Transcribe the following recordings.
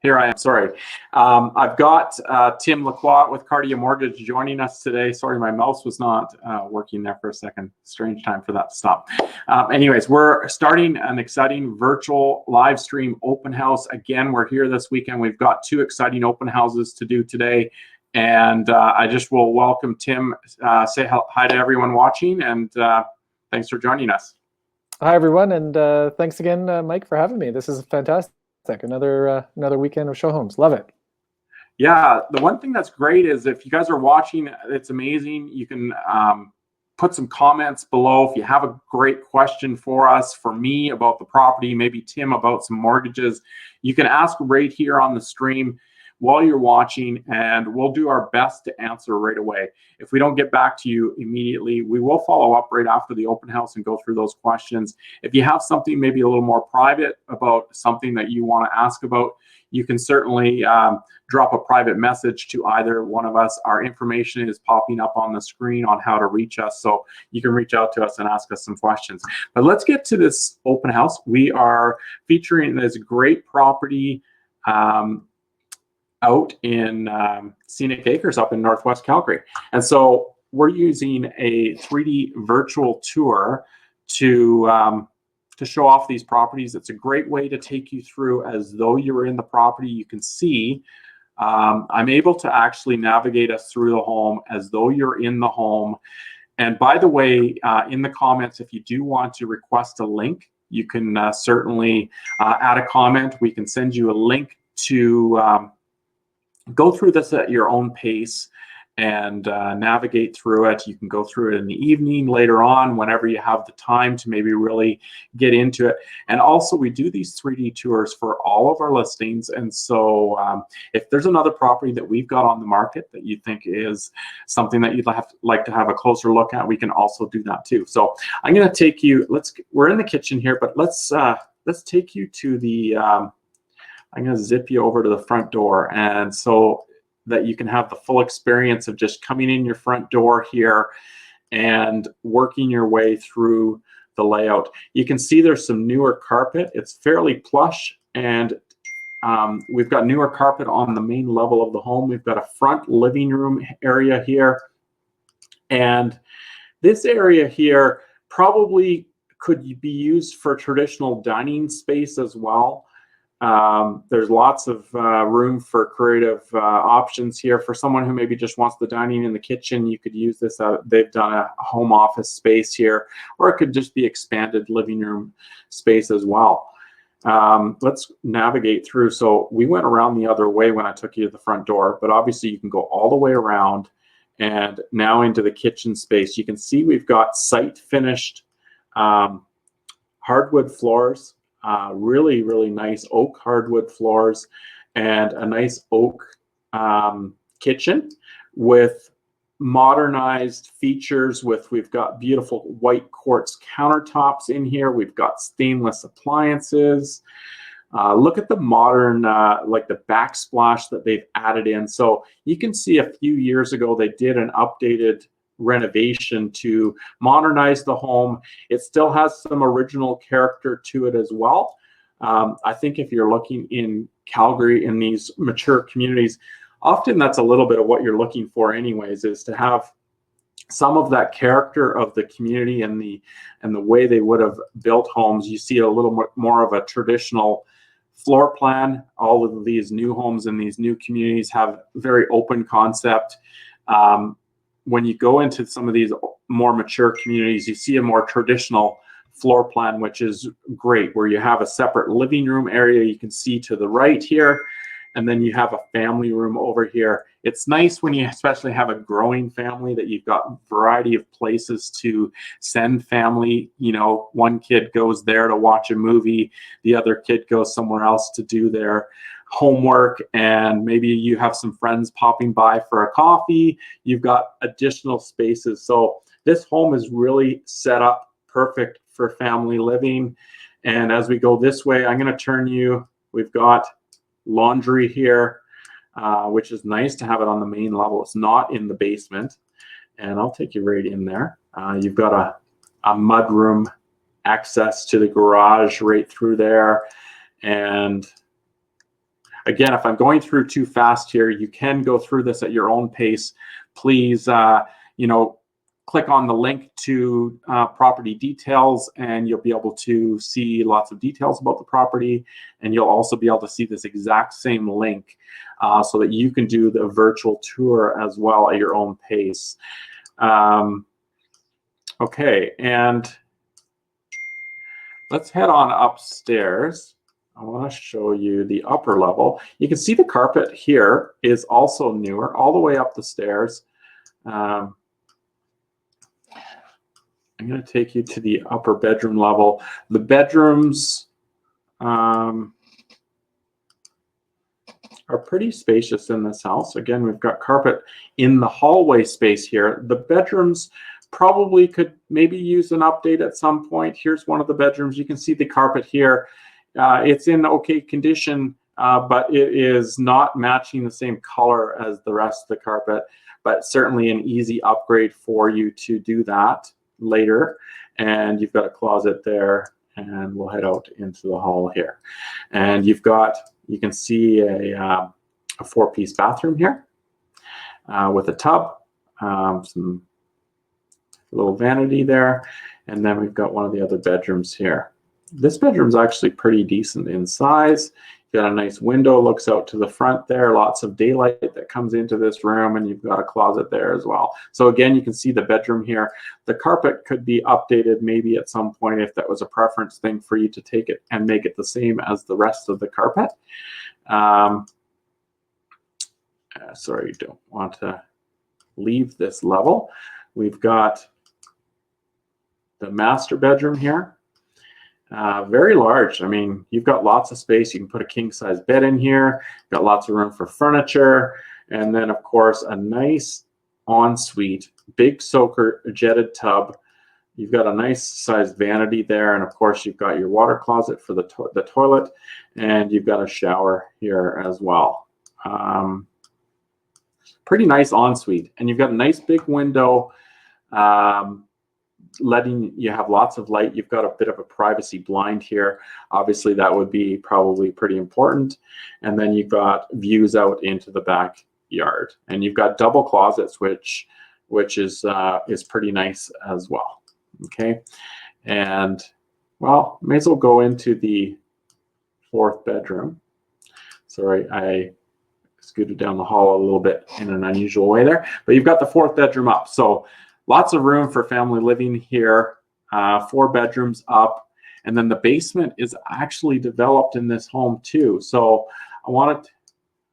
Here I am. Sorry. I've got Tim Lacroix with Cardia Mortgage joining us today. Sorry, my mouse was not working there for a second. Strange time for that to stop. Anyways, we're starting an exciting virtual live stream open house. Again, we're here this weekend. We've got 2 exciting open houses to do today. And I just will welcome Tim, say hi to everyone watching, and thanks for joining us. Hi, everyone, and thanks again, Mike, for having me. This is fantastic. Another weekend of show homes. Love it. Yeah, the one thing that's great is if you guys are watching, it's amazing. You can put some comments below if you have a great question for us, for me about the property, maybe Tim about some mortgages. You can ask right here on the stream while you're watching, and we'll do our best to answer right away. If we don't get back to you immediately, we will follow up right after the open house and go through those questions. If you have something maybe a little more private about something that you want to ask about, you can certainly drop a private message to either one of us. Our information is popping up on the screen on how to reach us, so you can reach out to us and ask us some questions. But let's get to this open house. We are featuring this great property out in Scenic Acres up in Northwest Calgary. And so we're using a 3D virtual tour to show off these properties. It's a great way to take you through as though you were in the property. You can see I'm able to actually navigate us through the home as though you're in the home. And by the way, in the comments, if you do want to request a link, you can certainly add a comment. We can send you a link to go through this at your own pace and navigate through it. You can go through it in the evening, later on, whenever you have the time to maybe really get into it. And also, we do these 3D tours for all of our listings. And so if there's another property that we've got on the market that you think is something that you'd like to have a closer look at, we can also do that too. So I'm going to take you, we're in the kitchen here, but let's take you to the, I'm going to zip you over to the front door, and so that you can have the full experience of just coming in your front door here and working your way through the layout. You can see there's some newer carpet. It's fairly plush, and we've got newer carpet on the main level of the home. We've got a front living room area here, and this area here probably could be used for traditional dining space as well. There's lots of room for creative options here. For someone who maybe just wants the dining in the kitchen, you could use this. They've done a home office space here, or it could just be expanded living room space as well. Let's navigate through. So we went around the other way when I took you to the front door, but obviously you can go all the way around and now into the kitchen space. You can see we've got site finished hardwood floors. Really, really nice oak hardwood floors, and a nice oak kitchen with modernized features. We've got beautiful white quartz countertops in here. We've got stainless appliances. Look at the modern, like the backsplash that they've added in. So you can see a few years ago they did an updated renovation to modernize the home. It still has some original character to it as well. I think if you're looking in Calgary in these mature communities, often that's a little bit of what you're looking for anyways, is to have some of that character of the community and the way they would have built homes. You see a little more of a traditional floor plan. All of these new homes in these new communities have very open concept. When you go into some of these more mature communities, you see a more traditional floor plan, which is great, where you have a separate living room area you can see to the right here, and then you have a family room over here. It's nice when you especially have a growing family that you've got a variety of places to send family. You know, one kid goes there to watch a movie, the other kid goes somewhere else to do their homework, and maybe you have some friends popping by for a coffee. You've got additional spaces. So this home is really set up perfect for family living. And as we go this way, I'm going to turn you, we've got laundry here, which is nice to have it on the main level. It's not in the basement. And I'll take you right in there. You've got a mudroom access to the garage right through there. And again, if I'm going through too fast here, you can go through this at your own pace. Please, click on the link to property details, and you'll be able to see lots of details about the property. And you'll also be able to see this exact same link so that you can do the virtual tour as well at your own pace. Okay, and let's head on upstairs. I want to show you the upper level. You can see the carpet here is also newer, all the way up the stairs. I'm going to take you to the upper bedroom level. The bedrooms are pretty spacious in this house. Again, we've got carpet in the hallway space here. The bedrooms probably could maybe use an update at some point. Here's one of the bedrooms. You can see the carpet here. It's in okay condition, but it is not matching the same color as the rest of the carpet, but certainly an easy upgrade for you to do that later. And you've got a closet there, and we'll head out into the hall here. And you can see a 4-piece bathroom here with a tub, some little vanity there, and then we've got one of the other bedrooms here. This bedroom's actually pretty decent in size. You've got a nice window, looks out to the front there, lots of daylight that comes into this room, and you've got a closet there as well. So again, you can see the bedroom here. The carpet could be updated maybe at some point if that was a preference thing for you to take it and make it the same as the rest of the carpet. Sorry, you don't want to leave this level. We've got the master bedroom here. Very large. I mean, you've got lots of space. You can put a king-size bed in here. You've got lots of room for furniture. And then, of course, a nice ensuite, big soaker jetted tub. You've got a nice sized vanity there. And, of course, you've got your water closet for the toilet. And you've got a shower here as well. Pretty nice ensuite. And you've got a nice big window, letting you have lots of light. You've got a bit of a privacy blind here. Obviously, that would be probably pretty important. And then you've got views out into the backyard. And you've got double closets, which is pretty nice as well. Okay, and well, may as well go into the 4th bedroom. Sorry, I scooted down the hall a little bit in an unusual way there, but you've got the 4th bedroom up. So lots of room for family living here, 4 bedrooms up. And then the basement is actually developed in this home too. So I wanted,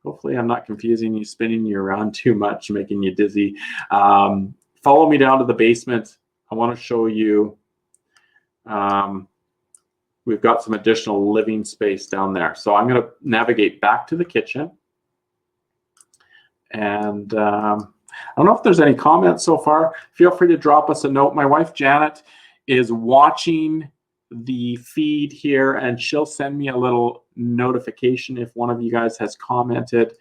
hopefully I'm not confusing you, spinning you around too much, making you dizzy. Follow me down to the basement. I want to show you, we've got some additional living space down there. So I'm going to navigate back to the kitchen. And I don't know if there's any comments so far. Feel free to drop us a note. My wife, Janet, is watching the feed here, and she'll send me a little notification if one of you guys has commented.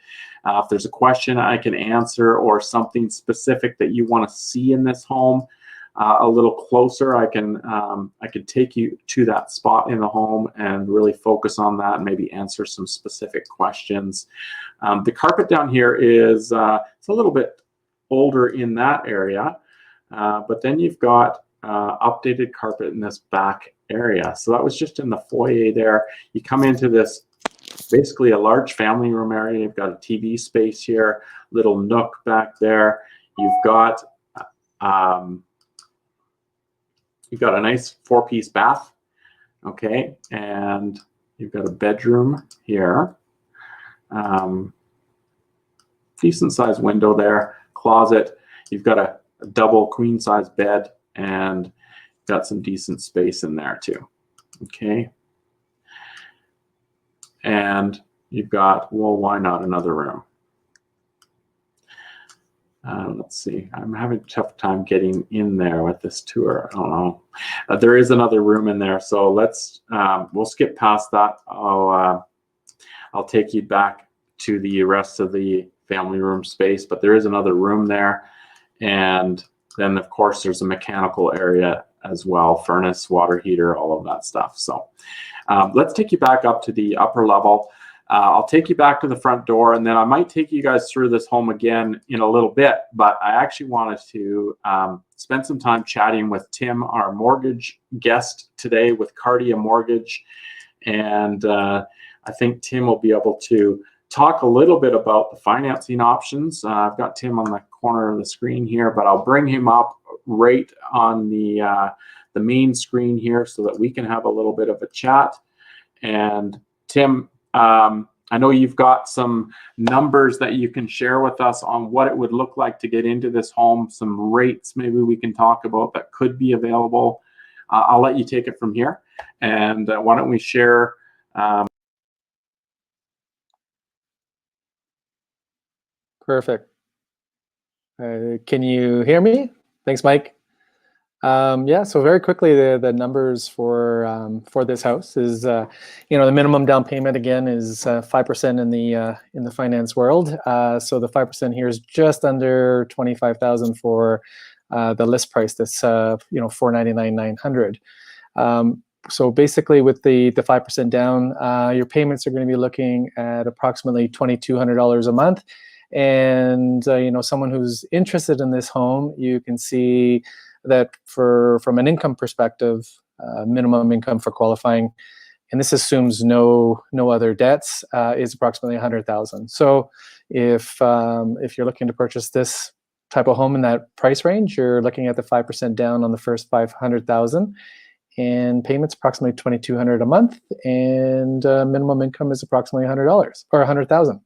If there's a question I can answer or something specific that you want to see in this home a little closer, I can take you to that spot in the home and really focus on that and maybe answer some specific questions. The carpet down here is it's a little bit older in that area, but then you've got updated carpet in this back area. So that was just in the foyer there. You come into this basically a large family room area. You've got a TV space here, little nook back there. You've got a nice 4-piece bath, okay, and you've got a bedroom here. Decent sized window there, closet. You've got a double queen size bed, and got some decent space in there too, okay. And you've got, well, why not another room? Let's see, I'm having a tough time getting in there with this tour. I don't know. There is another room in there, so let's we'll skip past that. I'll take you back to the rest of the family room space, but there is another room there. And then of course there's a mechanical area as well, furnace, water heater, all of that stuff. So let's take you back up to the upper level. I'll take you back to the front door, and then I might take you guys through this home again in a little bit. But I actually wanted to spend some time chatting with Tim, our mortgage guest today with Cardia Mortgage. And I think Tim will be able to talk a little bit about the financing options. I've got Tim on the corner of the screen here, but I'll bring him up right on the main screen here so that we can have a little bit of a chat. And Tim, I know you've got some numbers that you can share with us on what it would look like to get into this home, some rates maybe we can talk about that could be available. I'll let you take it from here. And why don't we share Perfect. Can you hear me? Thanks, Mike. Yeah, so very quickly, the numbers for this house is, the minimum down payment again is 5% in the finance world. So the 5% here is just under $25,000 for the list price. That's $499,900. So basically, with the 5% down, your payments are going to be looking at approximately $2,200 a month. And someone who's interested in this home, you can see that from an income perspective, minimum income for qualifying, and this assumes no other debts, is approximately $100,000. So if you're looking to purchase this type of home in that price range, you're looking at the 5% down on the first $500,000, and payments approximately $2,200 a month, and minimum income is approximately $100 or $100,000.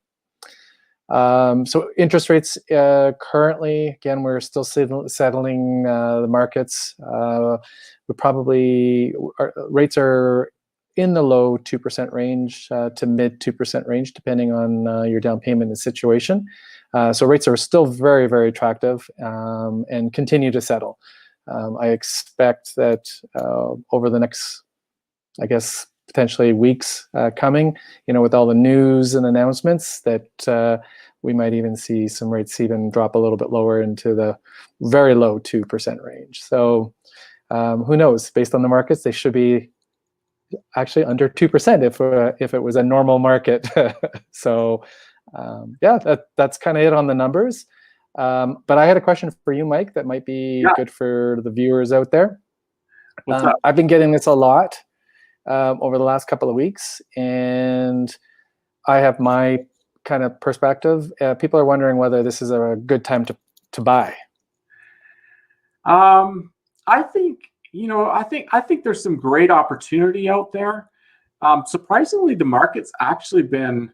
So interest rates currently, again, we're still settling the markets. Rates are in the low 2% range to mid 2% range, depending on your down payment and situation. So rates are still very, very attractive and continue to settle. I expect that over the next, I guess, potentially weeks coming, with all the news and announcements, that we might even see some rates even drop a little bit lower into the very low 2% range. So who knows? Based on the markets, they should be actually under 2% if it was a normal market. So yeah, that's kind of it on the numbers. But I had a question for you, Mike, that might be good for the viewers out there. What's up? I've been getting this a lot over the last couple of weeks, and I have my kind of perspective. People are wondering whether this is a good time to buy. I think there's some great opportunity out there. Surprisingly, the market's actually been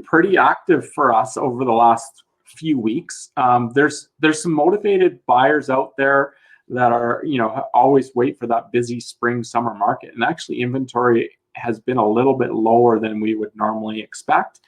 pretty active for us over the last few weeks. There's some motivated buyers out there that are, always wait for that busy spring summer market. And actually inventory has been a little bit lower than we would normally expect.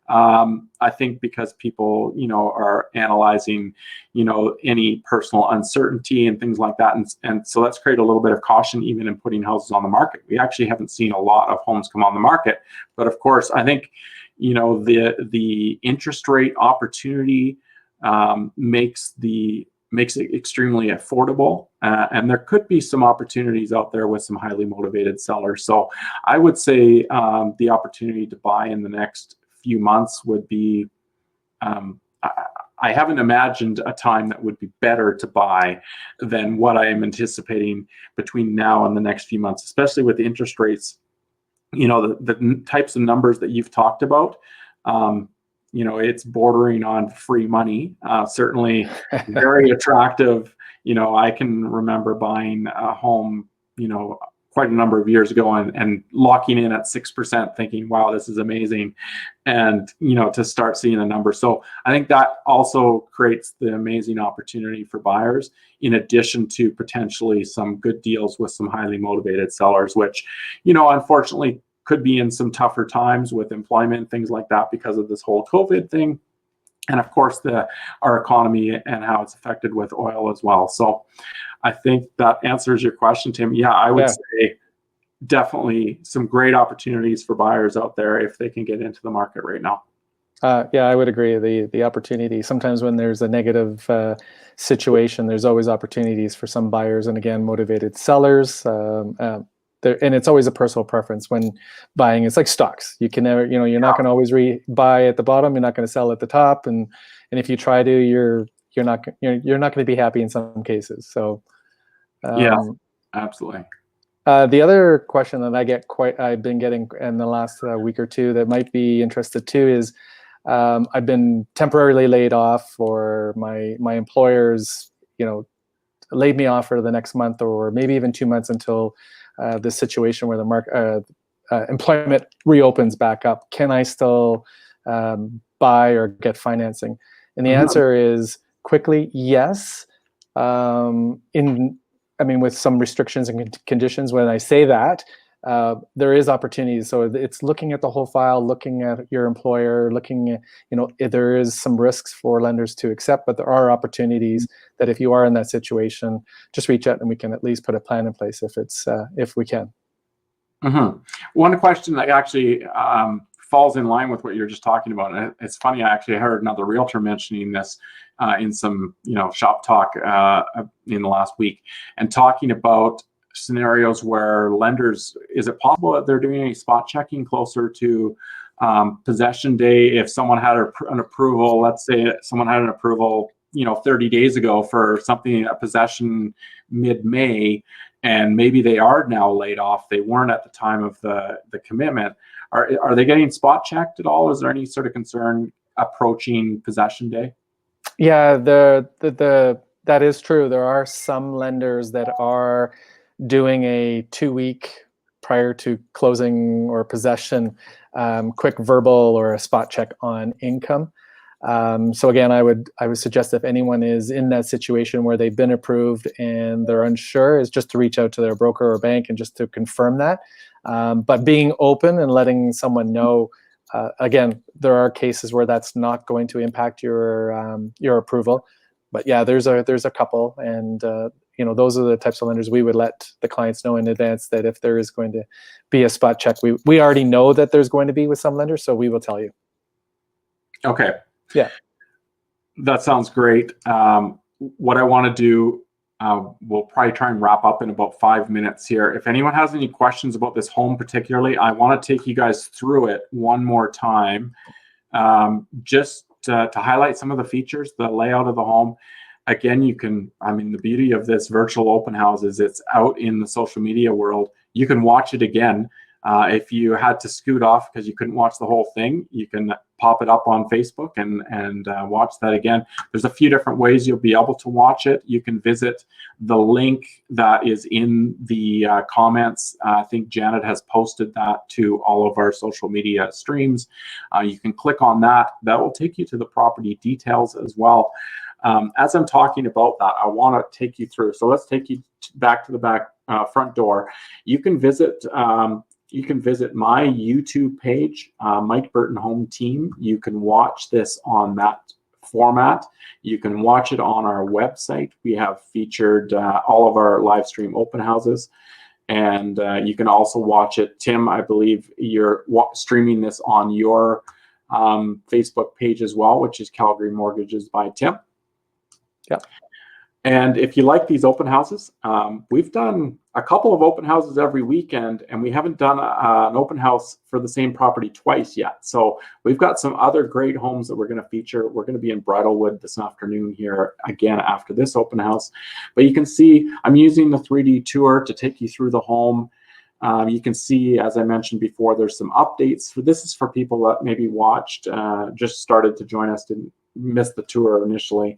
I think because people, are analyzing, any personal uncertainty and things like that. And so that's created a little bit of caution even in putting houses on the market. We actually haven't seen a lot of homes come on the market. But of course, I think, the interest rate opportunity makes it extremely affordable. And there could be some opportunities out there with some highly motivated sellers. So I would say the opportunity to buy in the next few months would be, I haven't imagined a time that would be better to buy than what I am anticipating between now and the next few months, especially with the interest rates, the types of numbers that you've talked about. It's bordering on free money, certainly very attractive. I can remember buying a home, quite a number of years ago and locking in at 6%, thinking, wow, this is amazing. And, to start seeing the numbers. So I think that also creates the amazing opportunity for buyers, in addition to potentially some good deals with some highly motivated sellers, which, unfortunately could be in some tougher times with employment and things like that because of this whole COVID thing. And of course, our economy and how it's affected with oil as well. So I think that answers your question, Tim. Yeah, I would say definitely some great opportunities for buyers out there if they can get into the market right now. Yeah, I would agree. The opportunity, sometimes when there's a negative situation, there's always opportunities for some buyers, and again, motivated sellers. and it's always a personal preference when buying. It's like stocks. You can never, you're not going to always buy at the bottom. You're not going to sell at the top, and if you try to, you're not going to be happy in some cases. So, Yeah, absolutely. The other question that I've been getting in the last week or two that might be interested too is, I've been temporarily laid off, or my employers, laid me off for the next month or maybe even 2 months until the situation where the employment reopens back up. Can I still buy or get financing? And the answer is quickly yes. With some restrictions and conditions. When I say that, there is opportunities. So it's looking at the whole file, looking at your employer, looking at, if there is some risks for lenders to accept, but there are opportunities that if you are in that situation, just reach out and we can at least put a plan in place if we can. One question that actually falls in line with what you're just talking about, and it's funny, I actually heard another realtor mentioning this in some shop talk in the last week, and talking about scenarios where lenders, is it possible that they're doing any spot checking closer to possession day? If someone had an approval, let's say someone had an approval 30 days ago for something, a possession mid-May, and maybe they are now laid off, they weren't at the time of the commitment, are they getting spot checked at all? Is there any sort of concern approaching possession day? Yeah, that is true. There are some lenders that are doing a 2-week prior to closing or possession quick verbal or a spot check on income. So again, I would suggest if anyone is in that situation where they've been approved and they're unsure, is just to reach out to their broker or bank and just to confirm that. But being open and letting someone know, again, there are cases where that's not going to impact your approval. But yeah, there's a couple, and those are the types of lenders we would let the clients know in advance that if there is going to be a spot check, we already know that there's going to be with some lenders, so we will tell you. Okay. Yeah. That sounds great. What I want to do, we'll probably try and wrap up in about 5 minutes here. If anyone has any questions about this home particularly, I want to take you guys through it one more time, just to highlight some of the features, the layout of the home. Again, the beauty of this virtual open house is it's out in the social media world. You can watch it again. If you had to scoot off because you couldn't watch the whole thing, you can pop it up on Facebook and watch that again. There's a few different ways you'll be able to watch it. You can visit the link that is in the comments. I think Janet has posted that to all of our social media streams. You can click on that. That will take you to the property details as well. As I'm talking about that, I want to take you through. So let's take you back to the front door. You can visit my YouTube page, Mike Burton Home Team. You can watch this on that format. You can watch it on our website. We have featured all of our live stream open houses. And you can also watch it. Tim, I believe you're streaming this on your Facebook page as well, which is Calgary Mortgages by Tim. Yep. And if you like these open houses, we've done a couple of open houses every weekend, and we haven't done an open house for the same property twice yet. So we've got some other great homes that we're going to feature. We're going to be in Bridlewood this afternoon here again after this open house. But you can see I'm using the 3D tour to take you through the home. You can see, as I mentioned before, there's some updates. This is for people that maybe watched, just started to join us, didn't miss the tour initially.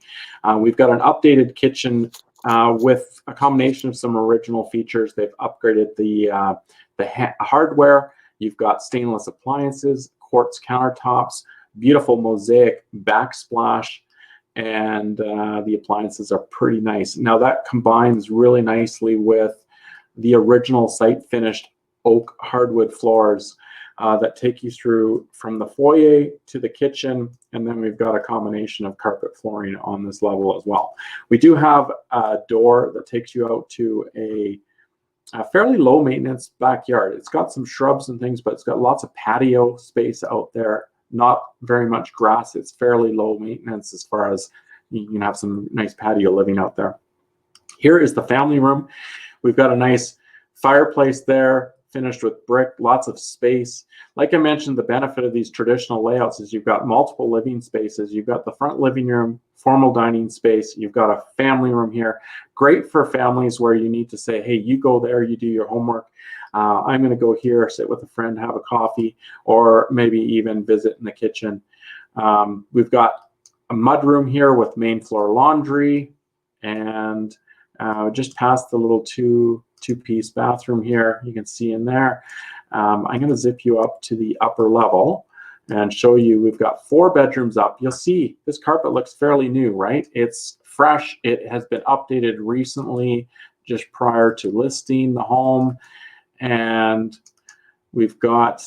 We've got an updated kitchen with a combination of some original features. They've upgraded the hardware. You've got stainless appliances, quartz countertops, beautiful mosaic backsplash, and the appliances are pretty nice. Now that combines really nicely with the original site finished oak hardwood floors that take you through from the foyer to the kitchen, and then we've got a combination of carpet flooring on this level as well. We do have a door that takes you out to a fairly low maintenance backyard. It's got some shrubs and things, but it's got lots of patio space out there, not very much grass. It's fairly low maintenance as far as you can have some nice patio living out there. Here is the family room. We've got a nice Fireplace there, finished with brick, lots of space. Like I mentioned, the benefit of these traditional layouts is you've got multiple living spaces. You've got the front living room, formal dining space. You've got a family room here. Great for families where you need to say, hey, you go there, you do your homework. I'm going to go here, sit with a friend, have a coffee, or maybe even visit in the kitchen. We've got a mud room here with main floor laundry, and just past the little two-piece bathroom here, you can see in there. I'm going to zip you up to the upper level and show you we've got 4 bedrooms up. You'll see this carpet looks fairly new, right? It's fresh. It has been updated recently, just prior to listing the home. And we've got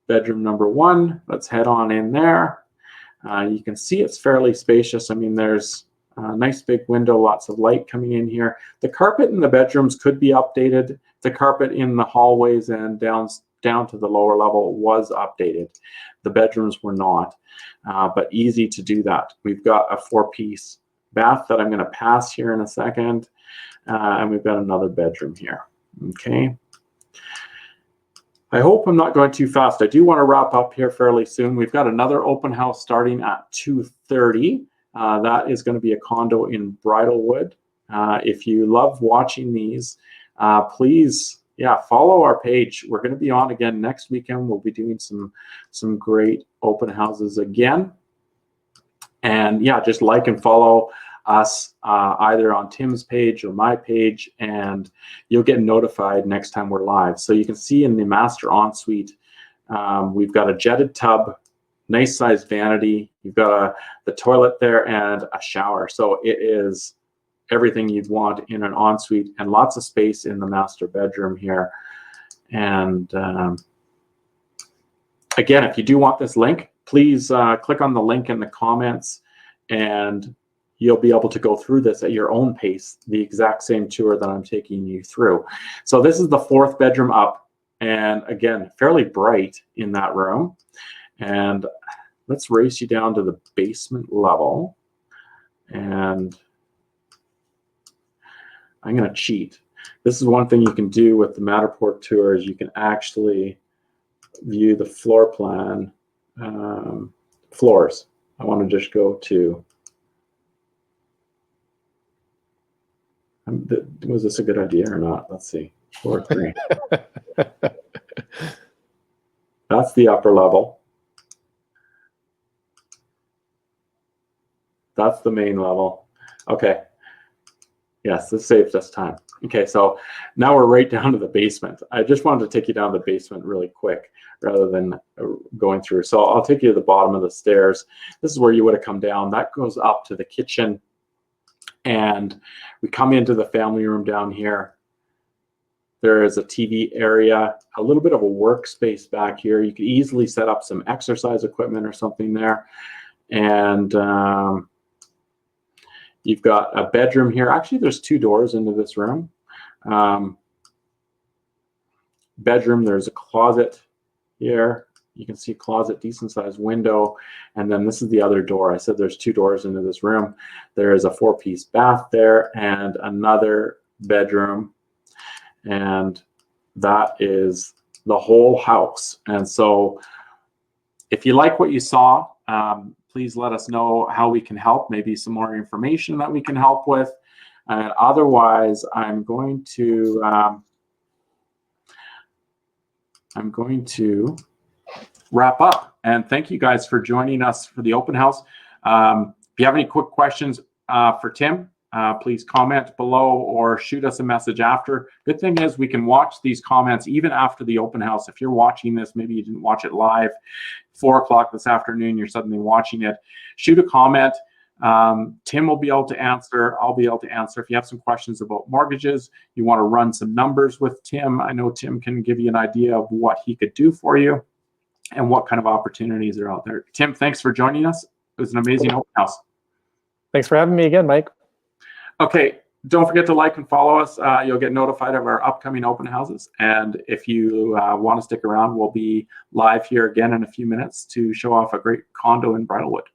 bedroom number 1. Let's head on in there. You can see it's fairly spacious. I mean, there's a nice big window, lots of light coming in here. The carpet in the bedrooms could be updated. The carpet in the hallways and down to the lower level was updated. The bedrooms were not, but easy to do that. We've got a 4-piece bath that I'm going to pass here in a second, and we've got another bedroom here. Okay. I hope I'm not going too fast. I do want to wrap up here fairly soon. We've got another open house starting at 2:30. That is going to be a condo in Bridalwood. If you love watching these, please, follow our page. We're going to be on again next weekend. We'll be doing some great open houses again. And just like and follow us either on Tim's page or my page, and you'll get notified next time we're live. So you can see in the master ensuite, we've got a jetted tub, nice sized vanity. You've got the toilet there and a shower. So it is everything you'd want in an ensuite, and lots of space in the master bedroom here. And again, if you do want this link, please click on the link in the comments, and you'll be able to go through this at your own pace, the exact same tour that I'm taking you through. So this is the 4th bedroom up, and again, fairly bright in that room. And let's race you down to the basement level. And I'm going to cheat. This is one thing you can do with the Matterport tours. You can actually view the floor plan floors. I want to just go to, was this a good idea or not? Let's see, floor 3. That's the upper level. That's the main level. Okay. Yes, this saves us time. Okay, so now we're right down to the basement. I just wanted to take you down the basement really quick rather than going through. So I'll take you to the bottom of the stairs. This is where you would have come down. That goes up to the kitchen. And we come into the family room down here. There is a TV area, a little bit of a workspace back here. You could easily set up some exercise equipment or something there. And you've got a bedroom here. Actually, there's 2 doors into this room. Bedroom, there's a closet here. You can see closet, decent sized window. And then this is the other door. I said there's 2 doors into this room. There is a 4-piece bath there and another bedroom. And that is the whole house. And so if you like what you saw, please let us know how we can help, maybe some more information that we can help with. And otherwise, I'm going to wrap up. And thank you guys for joining us for the open house. If you have any quick questions for Tim, please comment below or shoot us a message after. Good thing is we can watch these comments even after the open house. If you're watching this, maybe you didn't watch it live, 4 o'clock this afternoon, you're suddenly watching it, shoot a comment. Tim will be able to answer. I'll be able to answer. If you have some questions about mortgages, you want to run some numbers with Tim, I know Tim can give you an idea of what he could do for you and what kind of opportunities are out there. Tim, thanks for joining us. It was an amazing open house. Thanks for having me again, Mike. Okay, don't forget to like and follow us. You'll get notified of our upcoming open houses. And if you want to stick around, we'll be live here again in a few minutes to show off a great condo in Bridalwood.